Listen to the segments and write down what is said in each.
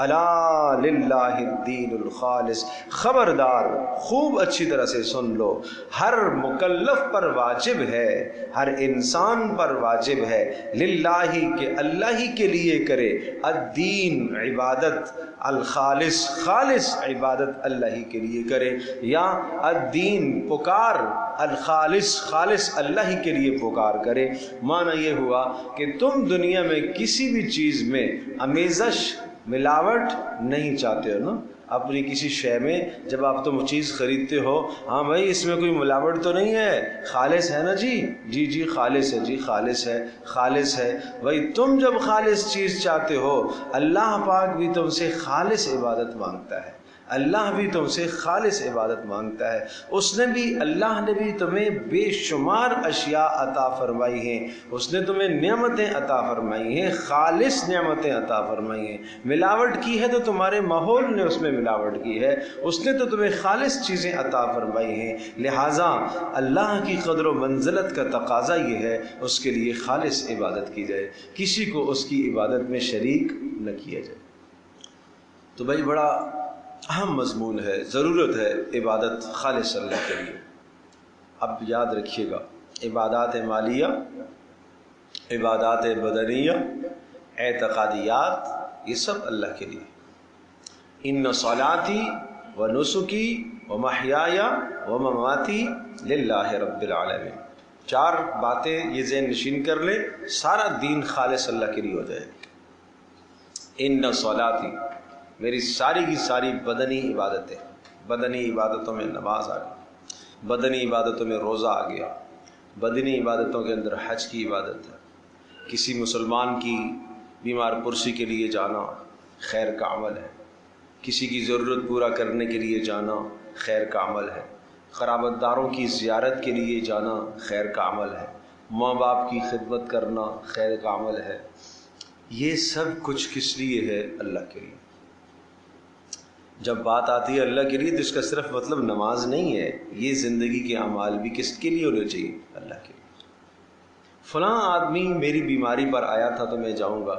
الا للہ الدین الخالص، خبردار خوب اچھی طرح سے سن لو، ہر مکلف پر واجب ہے، ہر انسان پر واجب ہے، للہ کہ اللہ ہی کے لیے کرے، الدین عبادت، الخالص خالص عبادت اللہ ہی کے لیے کرے، یا الدین پکار، الخالص خالص اللہ ہی کے لیے پکار کرے۔ معنی یہ ہوا کہ تم دنیا میں کسی بھی چیز میں امیزش، ملاوٹ نہیں چاہتے ہو نا، اپنی کسی شے میں جب آپ تم چیز خریدتے ہو، ہاں بھائی اس میں کوئی ملاوٹ تو نہیں ہے، خالص ہے نا جی، جی جی خالص ہے، جی خالص ہے، خالص ہے۔ بھائی تم جب خالص چیز چاہتے ہو، اللہ پاک بھی تم سے خالص عبادت مانگتا ہے، اللہ بھی تم سے خالص عبادت مانگتا ہے۔ اس نے بھی، اللہ نے بھی تمہیں بے شمار اشیاء عطا فرمائی ہیں، اس نے تمہیں نعمتیں عطا فرمائی ہیں، خالص نعمتیں عطا فرمائی ہیں۔ ملاوٹ کی ہے تو تمہارے ماحول نے اس میں ملاوٹ کی ہے، اس نے تو تمہیں خالص چیزیں عطا فرمائی ہیں، لہٰذا اللہ کی قدر و منزلت کا تقاضا یہ ہے اس کے لیے خالص عبادت کی جائے، کسی کو اس کی عبادت میں شریک نہ کیا جائے۔ تو بھائی بڑا اہم مضمون ہے، ضرورت ہے عبادت خالص اللہ کے لیے۔ اب یاد رکھیے گا، عبادات مالیہ، عبادات بدنیہ، اعتقادیات، یہ سب اللہ کے لیے۔ ان صلاتی و نسکی و محیای و مماتی للہ رب العالمین، چار باتیں یہ ذہن نشین کر لیں، سارا دین خالص اللہ کے لیے ہو جائے۔ ان صلاتی، میری ساری کی ساری بدنی عبادتیں، بدنی عبادتوں میں نماز آ گئی، بدنی عبادتوں میں روزہ آ گیا، بدنی عبادتوں کے اندر حج کی عبادت ہے، کسی مسلمان کی بیمار پرسی کے لیے جانا خیر کا عمل ہے، کسی کی ضرورت پورا کرنے کے لیے جانا خیر کا عمل ہے، قرابت داروں کی زیارت کے لیے جانا خیر کا عمل ہے، ماں باپ کی خدمت کرنا خیر کا عمل ہے۔ یہ سب کچھ کس لیے ہے؟ اللہ کے لیے۔ جب بات آتی ہے اللہ کے لیے تو اس کا صرف مطلب نماز نہیں ہے، یہ زندگی کے اعمال بھی کس کے لیے ہونے چاہیے؟ اللہ کے لیے۔ فلاں آدمی میری بیماری پر آیا تھا تو میں جاؤں گا،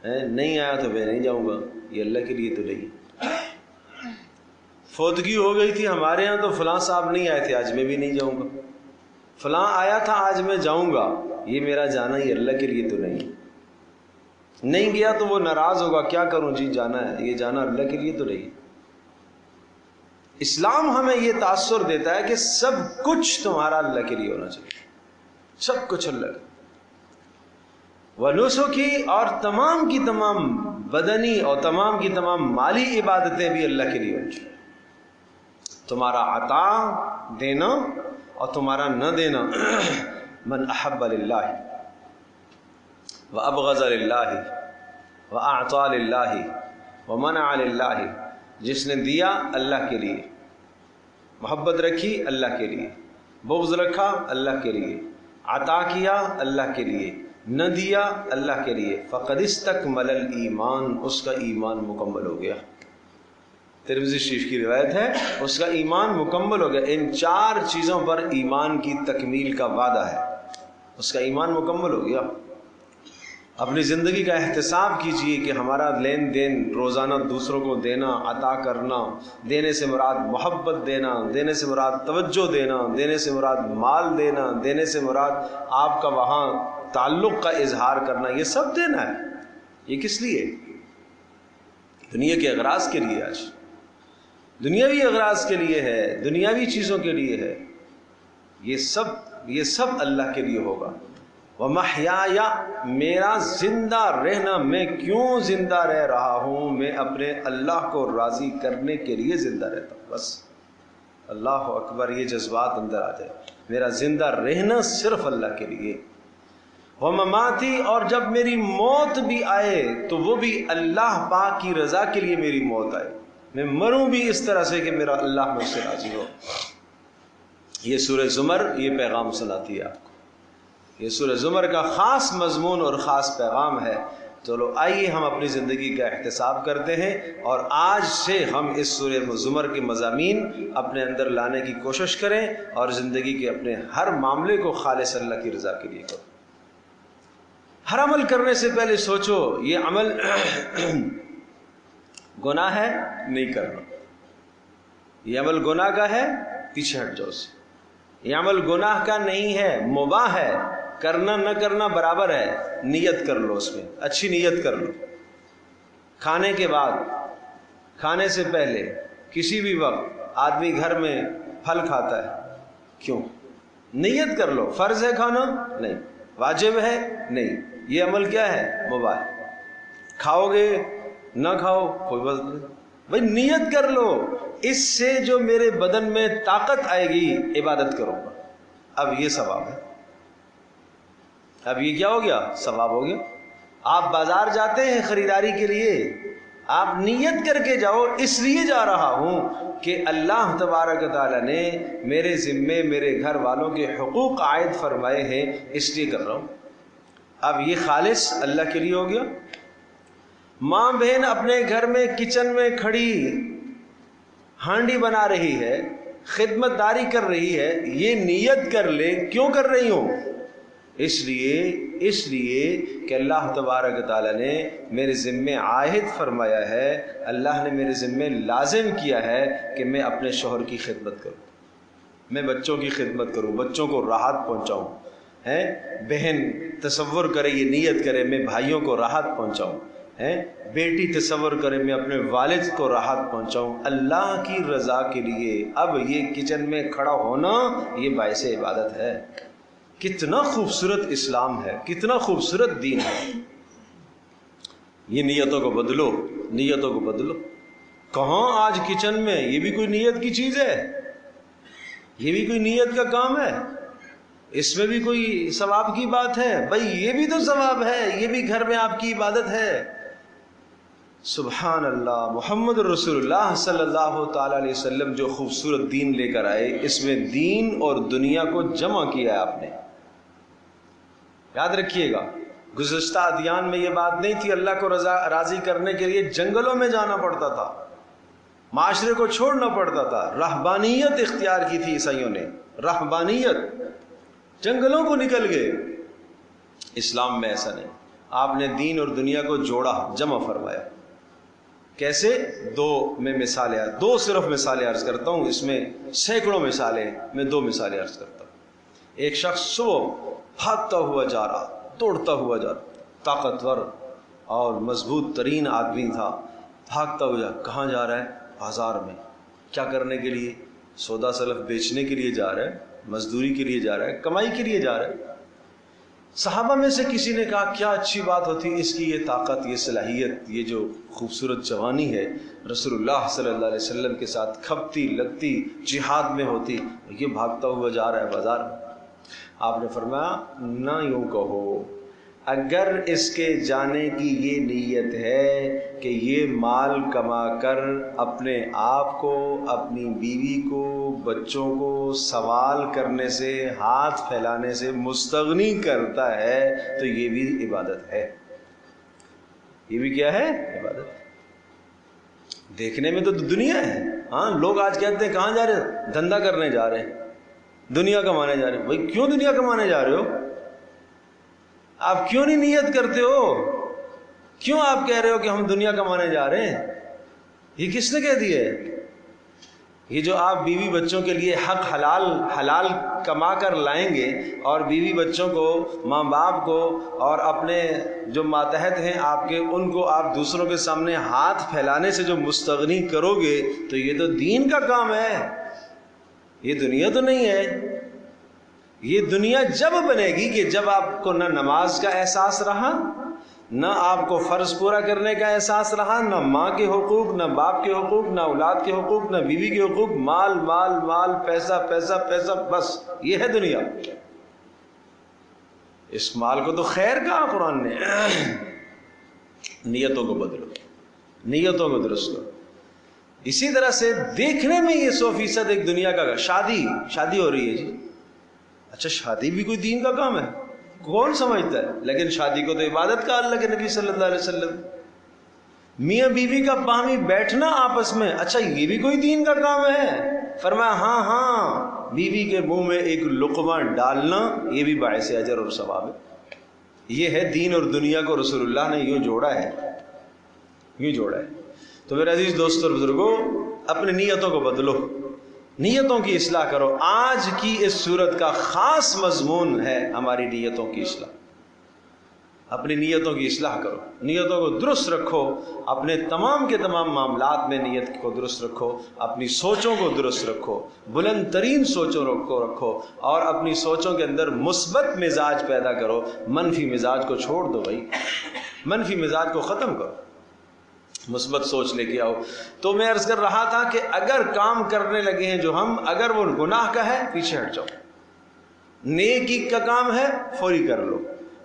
نہیں آیا تو میں نہیں جاؤں گا، یہ اللہ کے لیے تو نہیں۔ فوتگی ہو گئی تھی ہمارے ہاں تو فلاں صاحب نہیں آئے تھے، آج میں بھی نہیں جاؤں گا۔ فلاں آیا تھا آج میں جاؤں گا، یہ میرا جانا ہی اللہ کے لیے تو نہیں۔ نہیں گیا تو وہ ناراض ہوگا، کیا کروں جی جانا ہے، یہ جانا اللہ کے لیے تو نہیں۔ اسلام ہمیں یہ تاثر دیتا ہے کہ سب کچھ تمہارا اللہ کے لیے ہونا چاہیے، سب کچھ اللہ کا۔ ونسکی، اور تمام کی تمام بدنی اور تمام کی تمام مالی عبادتیں بھی اللہ کے لیے ہونی چاہیے۔ تمہارا عطا دینا اور تمہارا نہ دینا، من احب للہ وابغض للہ واعطى للہ ومنع للہ، جس نے دیا اللہ کے لیے، محبت رکھی اللہ کے لیے، بغض رکھا اللہ کے لیے، عطا کیا اللہ کے لیے، نہ دیا اللہ کے لیے، فقد استکمل الایمان، اس کا ایمان مکمل ہو گیا۔ ترمذی شریف کی روایت ہے، اس کا ایمان مکمل ہو گیا۔ ان چار چیزوں پر ایمان کی تکمیل کا وعدہ ہے، اس کا ایمان مکمل ہو گیا۔ اپنی زندگی کا احتساب کیجئے کہ ہمارا لین دین روزانہ دوسروں کو دینا، عطا کرنا، دینے سے مراد محبت دینا، دینے سے مراد توجہ دینا، دینے سے مراد مال دینا، دینے سے مراد آپ کا وہاں تعلق کا اظہار کرنا، یہ سب دینا ہے۔ یہ کس لیے؟ دنیا کے اغراض کے لیے۔ آج دنیاوی اغراض کے لیے ہے، دنیاوی چیزوں کے لیے ہے، یہ سب اللہ کے لیے ہوگا۔ وَمَحْيَايَ، میرا زندہ رہنا، میں کیوں زندہ رہ رہا ہوں؟ میں اپنے اللہ کو راضی کرنے کے لیے زندہ رہتا ہوں، بس۔ اللہ اکبر، یہ جذبات اندر آ جائے، میرا زندہ رہنا صرف اللہ کے لیے۔ وَمَمَاتِي، اور جب میری موت بھی آئے تو وہ بھی اللہ پاک کی رضا کے لیے میری موت آئے، میں مروں بھی اس طرح سے کہ میرا اللہ مجھ سے راضی ہو۔ یہ سورہ زمر یہ پیغام سناتی ہے آپ کو، یہ سورہ زمر کا خاص مضمون اور خاص پیغام ہے۔ چلو آئیے ہم اپنی زندگی کا احتساب کرتے ہیں اور آج سے ہم اس سورہ زمر کے مضامین اپنے اندر لانے کی کوشش کریں اور زندگی کے اپنے ہر معاملے کو خالص اللہ کی رضا کے لیے کریں۔ ہر عمل کرنے سے پہلے سوچو، یہ عمل گناہ ہے نہیں کرنا، یہ عمل گناہ کا ہے پیچھے ہٹ جاؤ سے، یہ عمل گناہ کا نہیں ہے مباح ہے، کرنا نہ کرنا برابر ہے، نیت کر لو، اس میں اچھی نیت کر لو۔ کھانے کے بعد، کھانے سے پہلے، کسی بھی وقت آدمی گھر میں پھل کھاتا ہے، کیوں؟ نیت کر لو، فرض ہے کھانا؟ نہیں۔ واجب ہے؟ نہیں۔ یہ عمل کیا ہے؟ مباح۔ کھاؤ گے نہ کھاؤ کوئی بات نہیں، بھائی نیت کر لو، اس سے جو میرے بدن میں طاقت آئے گی عبادت کروں گا، اب یہ ثواب ہے، اب یہ کیا ہو گیا؟ ثواب ہو گیا۔ آپ بازار جاتے ہیں خریداری کے لیے، آپ نیت کر کے جاؤ، اس لیے جا رہا ہوں کہ اللہ تبارک و تعالیٰ نے میرے ذمے میرے گھر والوں کے حقوق عائد فرمائے ہیں، اس لیے کر رہا ہوں۔ اب یہ خالص اللہ کے لیے ہو گیا۔ ماں بہن اپنے گھر میں کچن میں کھڑی ہانڈی بنا رہی ہے، خدمت داری کر رہی ہے، یہ نیت کر لے کیوں کر رہی ہوں؟ اس لیے کہ اللہ تبارک و تعالیٰ نے میرے ذمے عاہد فرمایا ہے، اللہ نے میرے ذمے لازم کیا ہے کہ میں اپنے شوہر کی خدمت کروں، میں بچوں کی خدمت کروں، بچوں کو راحت پہنچاؤں، بہن تصور کرے، یہ نیت کرے میں بھائیوں کو راحت پہنچاؤں، بیٹی تصور کرے میں اپنے والد کو راحت پہنچاؤں، اللہ کی رضا کے لیے۔ اب یہ کچن میں کھڑا ہونا یہ باعث عبادت ہے۔ کتنا خوبصورت اسلام ہے، کتنا خوبصورت دین ہے۔ یہ نیتوں کو بدلو، نیتوں کو بدلو۔ کہاں آج کچن میں یہ بھی کوئی نیت کی چیز ہے؟ یہ بھی کوئی نیت کا کام ہے؟ اس میں بھی کوئی ثواب کی بات ہے؟ بھائی یہ بھی تو ثواب ہے، یہ بھی گھر میں آپ کی عبادت ہے۔ سبحان اللہ، محمد رسول اللہ صلی اللہ تعالی علیہ وسلم جو خوبصورت دین لے کر آئے، اس میں دین اور دنیا کو جمع کیا ہے آپ نے۔ یاد رکھیے گا، گزشتہ ادیان میں یہ بات نہیں تھی، اللہ کو راضی کرنے کے لیے جنگلوں میں جانا پڑتا تھا، معاشرے کو چھوڑنا پڑتا تھا، رہبانیت اختیار کی تھی عیسائیوں نے، رہبانیت، جنگلوں کو نکل گئے۔ اسلام میں ایسا نہیں، آپ نے دین اور دنیا کو جوڑا، جمع فرمایا۔ کیسے؟ دو صرف مثالیں عرض کرتا ہوں، اس میں سینکڑوں مثالیں، میں دو مثالیں عرض کرتا ہوں۔ ایک شخص صبح بھاگتا ہوا جا رہا، دوڑتا ہوا جا رہا، طاقتور اور مضبوط ترین آدمی تھا، بھاگتا ہوا جا، کہاں جا رہا ہے؟ بازار میں۔ کیا کرنے کے لیے؟ سودا سلف بیچنے کے لیے جا رہا ہے، مزدوری کے لیے جا رہا ہے، کمائی کے لیے جا رہا ہے۔ صحابہ میں سے کسی نے کہا کیا اچھی بات ہوتی اس کی یہ طاقت، یہ صلاحیت، یہ جو خوبصورت جوانی ہے، رسول اللہ صلی اللہ علیہ وسلم کے ساتھ کھپتی لگتی جہاد میں ہوتی، یہ بھاگتا ہوا جا رہا ہے بازار میں۔ آپ نے فرمایا نہ یوں کہو، اگر اس کے جانے کی یہ نیت ہے کہ یہ مال کما کر اپنے آپ کو، اپنی بیوی کو، بچوں کو سوال کرنے سے، ہاتھ پھیلانے سے مستغنی کرتا ہے تو یہ بھی عبادت ہے۔ یہ بھی کیا ہے؟ عبادت۔ دیکھنے میں تو دنیا ہے، ہاں لوگ آج کہتے ہیں کہاں جا رہے ہیں؟ دھندا کرنے جا رہے ہیں، دنیا کمانے جا رہے ہیں۔ بھائی کیوں دنیا کمانے جا رہے ہو؟ آپ کیوں نہیں نیت کرتے ہو؟ کیوں آپ کہہ رہے ہو کہ ہم دنیا کمانے جا رہے ہیں؟ یہ کس نے کہہ دیا ہے؟ یہ جو آپ بیوی بچوں کے لیے حق حلال کما کر لائیں گے، اور بیوی بچوں کو، ماں باپ کو، اور اپنے جو ماتحت ہیں آپ کے، ان کو آپ دوسروں کے سامنے ہاتھ پھیلانے سے جو مستغنی کرو گے، تو یہ تو دین کا کام ہے، یہ دنیا تو نہیں ہے۔ یہ دنیا جب بنے گی کہ جب آپ کو نہ نماز کا احساس رہا، نہ آپ کو فرض پورا کرنے کا احساس رہا، نہ ماں کے حقوق، نہ باپ کے حقوق، نہ اولاد کے حقوق، نہ بیوی کے حقوق، مال مال مال، پیسہ پیسہ پیسہ، بس یہ ہے دنیا۔ اس مال کو تو خیر کہا قرآن نے۔ نیتوں کو بدلو، نیتوں کو درست کرو۔ اسی طرح سے دیکھنے میں یہ 100% ایک دنیا کا، شادی ہو رہی ہے جی، اچھا شادی بھی کوئی دین کا کام ہے؟ کون سمجھتا ہے؟ لیکن شادی کو تو عبادت کا اللہ کے نبی صلی اللہ علیہ وسلم۔ میاں بیوی کا باہمی بیٹھنا آپس میں، اچھا یہ بھی کوئی دین کا کام ہے؟ فرمایا ہاں، بیوی کے منہ میں ایک لقمہ ڈالنا یہ بھی باعث اجر اور ثواب ہے۔ یہ ہے دین اور دنیا کو رسول اللہ نے یوں جوڑا ہے، یوں جوڑا ہے۔ تو میرے عزیز دوستوں اور بزرگوں، اپنی نیتوں کو بدلو، نیتوں کی اصلاح کرو۔ آج کی اس صورت کا خاص مضمون ہے ہماری نیتوں کی اصلاح۔ اپنی نیتوں کی اصلاح کرو، نیتوں کو درست رکھو، اپنے تمام کے تمام معاملات میں نیت کو درست رکھو، اپنی سوچوں کو درست رکھو، بلند ترین سوچوں کو رکھو، اور اپنی سوچوں کے اندر مثبت مزاج پیدا کرو۔ منفی مزاج کو چھوڑ دو بھائی، منفی مزاج کو ختم کرو، مثبت سوچ لے کے آؤ۔ تو میں عرض کر رہا تھا کہ اگر کام کرنے لگے ہیں جو ہم، اگر وہ گناہ کا ہے پیچھے ہٹ جاؤ، نیکی کا کام ہے فوری کر لو،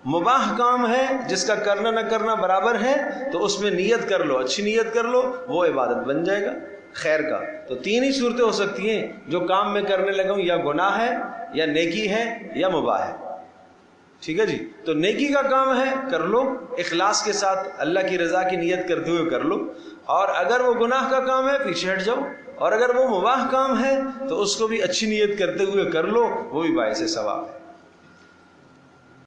مباح کام ہے جس کا کرنا نہ کرنا برابر ہے تو اس میں نیت کر لو، اچھی نیت کر لو، وہ عبادت بن جائے گا خیر کا۔ تو تین ہی صورتیں ہو سکتی ہیں جو کام میں کرنے لگا ہوں، یا گناہ ہے یا نیکی ہے یا مباح ہے، ٹھیک ہے جی۔ تو نیکی کا کام ہے کر لو اخلاص کے ساتھ، اللہ کی رضا کی نیت کرتے ہوئے کر لو، اور اگر وہ گناہ کا کام ہے پیچھے ہٹ جاؤ، اور اگر وہ مباح کام ہے تو اس کو بھی اچھی نیت کرتے ہوئے کر لو، وہ بھی باعث ثواب ہے۔